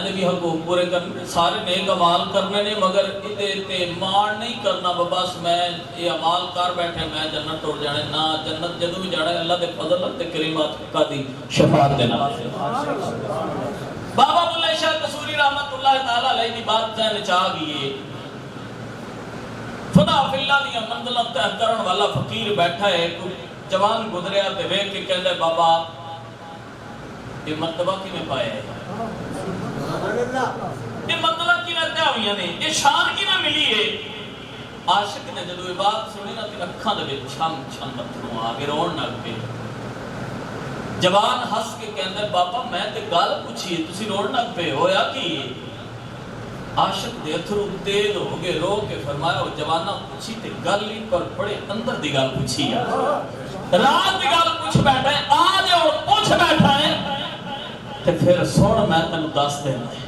دے بھی حقوق پورے کرنے، سارے نیک اعمال کرنے نے، مگر تے مار نہیں کرنا بس میں یہ اعمال کر بیٹھے میں جنت ٹر جانے نہ، جنت جدوں بھی جانا اللہ دے فضل تے کریمات کا دی شفاعت دینا۔ بابا بلے شاہ قصوری رحمت اللہ تعالی علیہ دی بات ذہن چاہ گئی، خدا فی اللہ دی منزلہ طے کرن والا فقیر بیٹھا ہے، کوئی جوان گزریا تے ویکھ کے کہندا بابا یہ مرتبہ کی میں پایا ہے، یہ مرتبہ کی میں تے ہوئیاں نے، یہ شان کی میں ملی ہے۔ عاشق نے جدو یہ بات سنی نا تے اکھاں دے وچ چھم چھم اتھرو آ گئے، رون لگ پے۔ جوان ہس کے کہندا بابا میں تے گل پوچھی تسی رون لگ پے، ہویا کی؟ عاشق دے اتھرو تیز ہو گئے، رو کے فرمایا وہ جوانا پوچھی تے گل ہی پر بڑے اندر دی گل پوچھی ہے، رات دی گل پوچھ بیٹھا ہے، آج اور پوچھ بیٹھا ہے تے پھر سن میں تینوں دس دینا ہے۔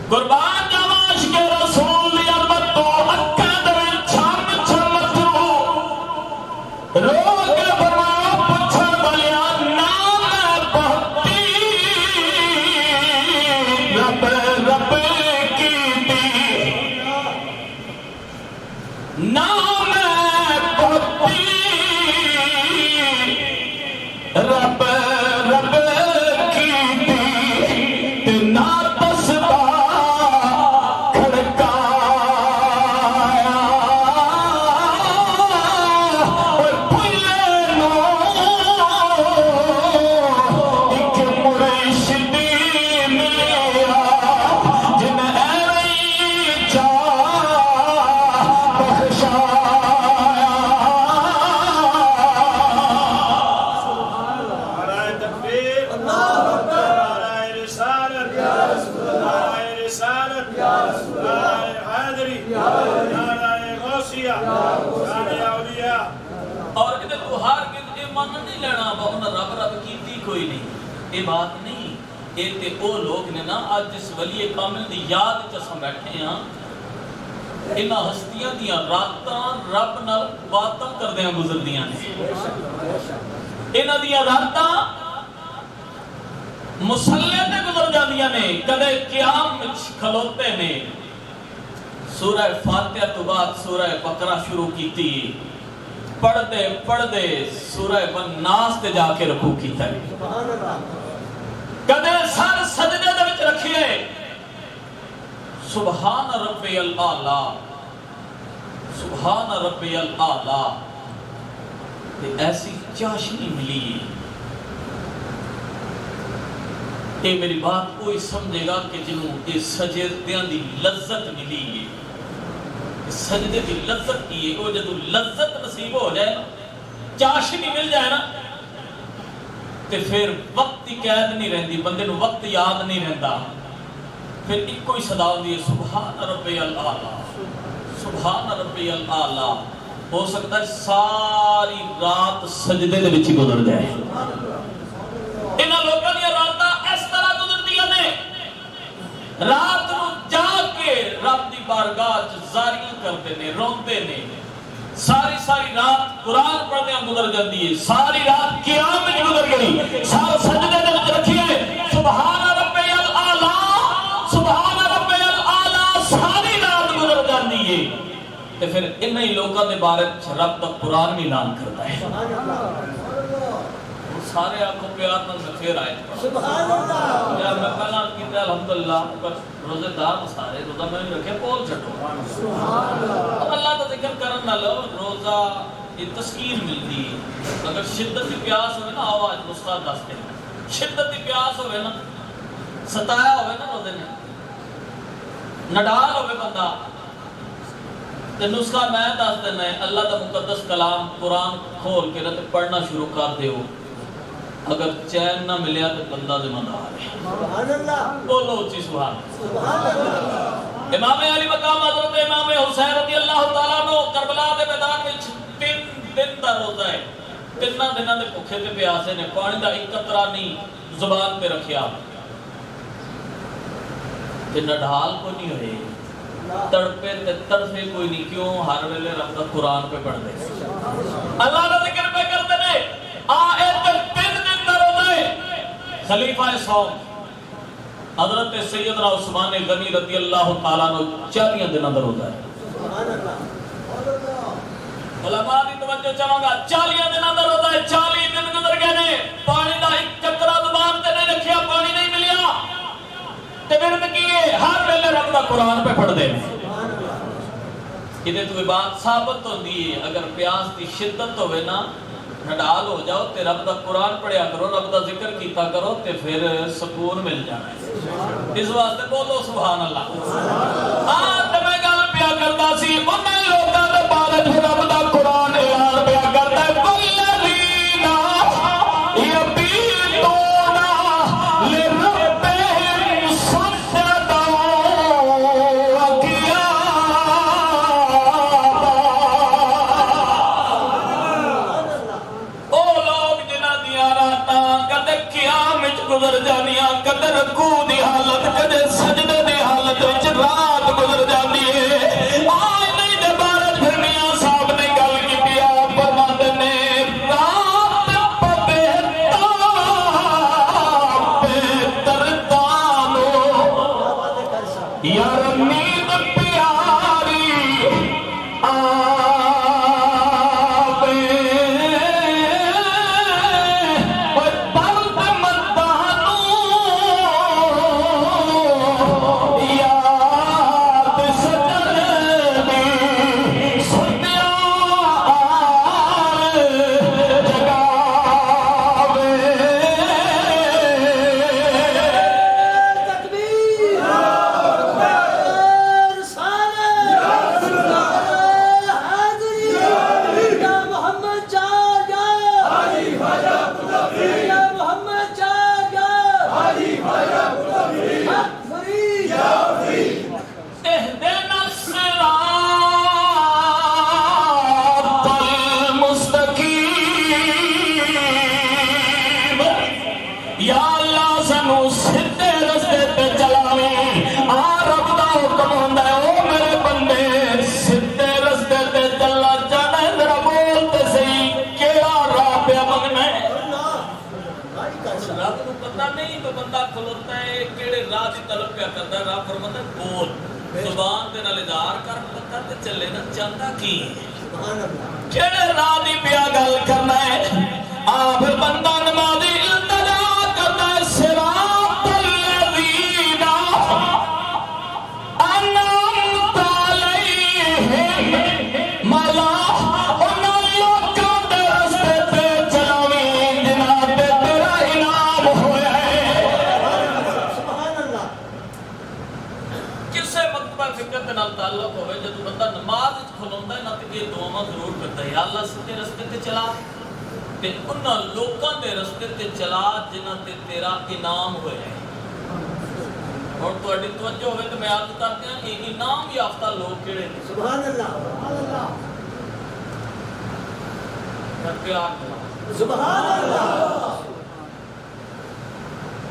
قربان جاواں عاشق رسول دی عظمت تو اکھاں دے وچ چھم چھم اتھرو، رو کے فرمایا پوچھن والیا نام ہے بہتی رب رب نام بہتی رب رب کی تے نا تسبیح کھڑکایا، اور بھلے نو ایک مرشدی ملیا جن ایویں جا اور ادھر تو ہر گد یہ من نہیں لینا با انہاں رب رب کیتی کوئی نہیں، یہ بات نہیں، یہ تے او لوگ نے نا آج جس ولی کامل دی یاد وچ اساں بیٹھے ہاں، انہاں ہستیاں دیاں راتاں رب نال باتاں کردیاں گزردیاں نے، انہاں دیاں راتاں مصلے تے گزر جاندیاں نے، کدے قیام وچ کھلوتے نے، سورہ فاتحہ تو بعد سورہ بقرہ شروع کیتی، پڑھ دے سورہ الناس تے جا کے رکوع کیتا ہے، کدے سر سجدے دے وچ رکھیے سبحان ربی الاعلی سبحان ربی الاعلی، تے ایسی چاشنی ملی ہے۔ یہ میری بات کوئی سمجھے گا کہ جنہوں یہ سجدیاں دی لذت ملی ہے، سجدے دی لذت کی ہے، وہ جدو لذت نصیب ہو جائے نا، چاشنی مل جائے نا، تے پھر وقت کی قید نہیں رہندی، بندے نو وقت یاد نہیں رہندا، پھر ایک کوئی صدا ہوندی ہے سبحان ربی الاعلی سبحان ربی الاعلی، ہو سکتا ہے ساری رات سجدے دے وچ گزر جائے۔ انہاں لوکاں دی راتاں اس طرح گزردیاں نے، رات نو جاگ کے رب دی بارگاہ چ زاریاں کرتے نے، روندے نے، ساری رات قرآن پڑھدیاں گزر جاندی ہے، ساری رات قیام وچ گزر گئی، سارا سجدے دے وچ رکھیے سبحان ربی الاعلی سبحان ربی الاعلی، ساری رات گزر جاندی ہے، تے پھر انہی لوکاں دے بارے رب دا قرآن بھی اعلان کرتا ہے۔ سارے آنکھوں پیار نال میں پھر آئے سبحان اللہ، یا میں پہلا کیتے الحمدللہ، پر روزے دار سارے روزہ میں نہیں رکھے پول چھٹو سبحان اللہ، اللہ کا ذکر کرن نال روزہ یہ تسکین ملتی ہے۔ اگر شدت کی پیاس ہوئے نا، آواز نسخہ دستے ہیں، شدت کی پیاس ہوئے نا، ستایا ہوئے نا روزے نے، نڈال ہوئے بندہ، تے نسخہ میں دس دینا ہے، اللہ کا مقدس کلام قرآن کھول کے رہتے پڑھنا شروع کر دے ہو، اگر چین نہ ملیا تو بندہ ذمہ دار ہے۔ سبحان اللہ، بولو اچھی سبحان اللہ۔ امام علی مقام حضرت امام حسین رضی اللہ تعالیٰ عنہ کربلا دے میدان میں 3 دن دا روزہ ہے، 3 دنوں دے بھوکے تے پیاسے نے، پانی دا ایک قطرہ نہیں زبان پہ رکھیا، تے نڈھال کو نہیں ہوئے، تڑپے تے تڑفے کوئی نہیں، کیوں؟ ہر ویلے رب دا قرآن پہ پڑھ دے، اللہ دا ذکر پہ کرتے نے، خلیفہ صوم حضرت سیدنا عثمان غنی رضی اللہ تعالیٰ عنہ 40 دنوں دا روزہ ہے. علماء دی توجہ چاہوں گا، 40 دنوں دا روزہ ہے. 40 دن گزر گئے نے، پانی دا ایک چکرا زبان تے نہیں رکھیا، پانی نہیں ملیا تے ورد کیے ہر ویلے رب دا قرآن پہ پڑھ دے. یہ تو بات ثابت ہوندی ہے اگر پیاس دی شدت ہوئے نا نڈال ہو جاؤ تے رب دا قرآن پڑھیا کرو، رب دا ذکر کیتا کرو تے پھر سکون مل جانا ہے. اس واسطے بولو سبحان اللہ. تے میں گل پیا کرتا سی انہاں لوکاں دے بارے رب دا قرآن اعلان پیا کردا ہے والذین یبیتون لربہم سجدا گزر جانیاں کدے رکوع دی حالت کدے سجدے دی حالت وچ رات گزر جاندی ہے. آج نہیں دے بارے پھر میاں صاحب نے گل کیتی ہے فرماندے نے رات پے ترتانو یار نیند پیاری زبان دے نال اظہار کر پتہ تے چلے نا چاہتا کی کیڑے راہ دی پیا گل کرنا ہے. آپ بندہ نمازی التجا کرتا ہے صراط الذین انعمت علیہم مولا انہاں لوکاں دے راستے تے چلاویں جنہاں تے تیرا انعام ہویا ہے. فکر کے نال تعلق ہوئے جب بندہ نماز کھلوندا ہے نا تے یہ دعاواں ضرور کرتا ہے یا اللہ سچے رستے تے چلا تے انہاں لوکاں دے رستے تے چلا جنہاں تے تیرا انعام ہویا ہے. اور تہاڈی توجہ ہوئے تے میں عرض کرتے ہیں کہ انعام یافتہ لوگ کیڑے نے. سبحان اللہ سبحان اللہ.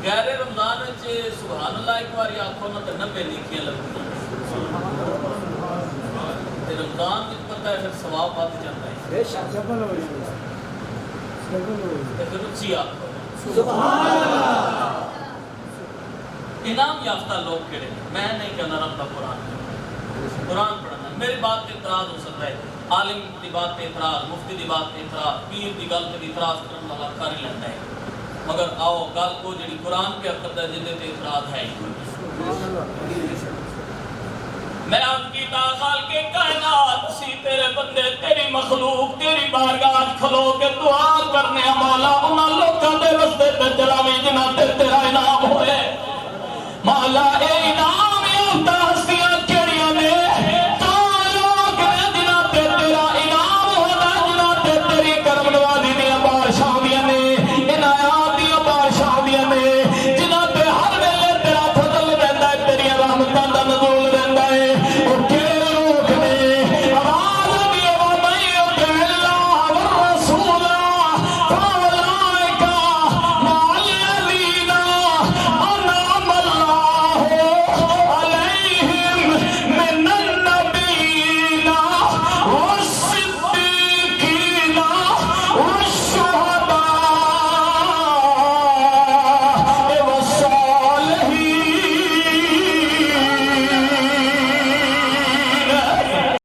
غیر رمضان وچ سبحان اللہ ایک بار آکھو نا تے 90 نیکیاں لگدیاں. رمضان میں پتہ ہے پھر ثواب بڑھ جاتا ہے. بے شک جبل ہو جاتا ہے. پھر اچھی آکھو سبحان اللہ. انعام یافتہ لوگ کیڑے میں نہیں کہنا رب کا قرآن پڑھنا. میری بات پہ اعتراض ہو سکتا ہے، عالم کی بات پہ اعتراض، مفتی کی بات پہ اعتراض، پیر کی گل پہ اعتراض کرنے والا کر ہی لیتا ہے. مگر آؤ گل کو جڑی قرآن پہ کرتا ہے جن پہ اعتراض ہے. میں عرض کی خال کے کائنات سی تیرے بندے تیری مخلوق تیری بارگاہ کھلو کے دعا کرنے مولا انہاں لوکاں دے رستے تے چلاویں جنہاں تے تیرا انعام ہوئے. مولا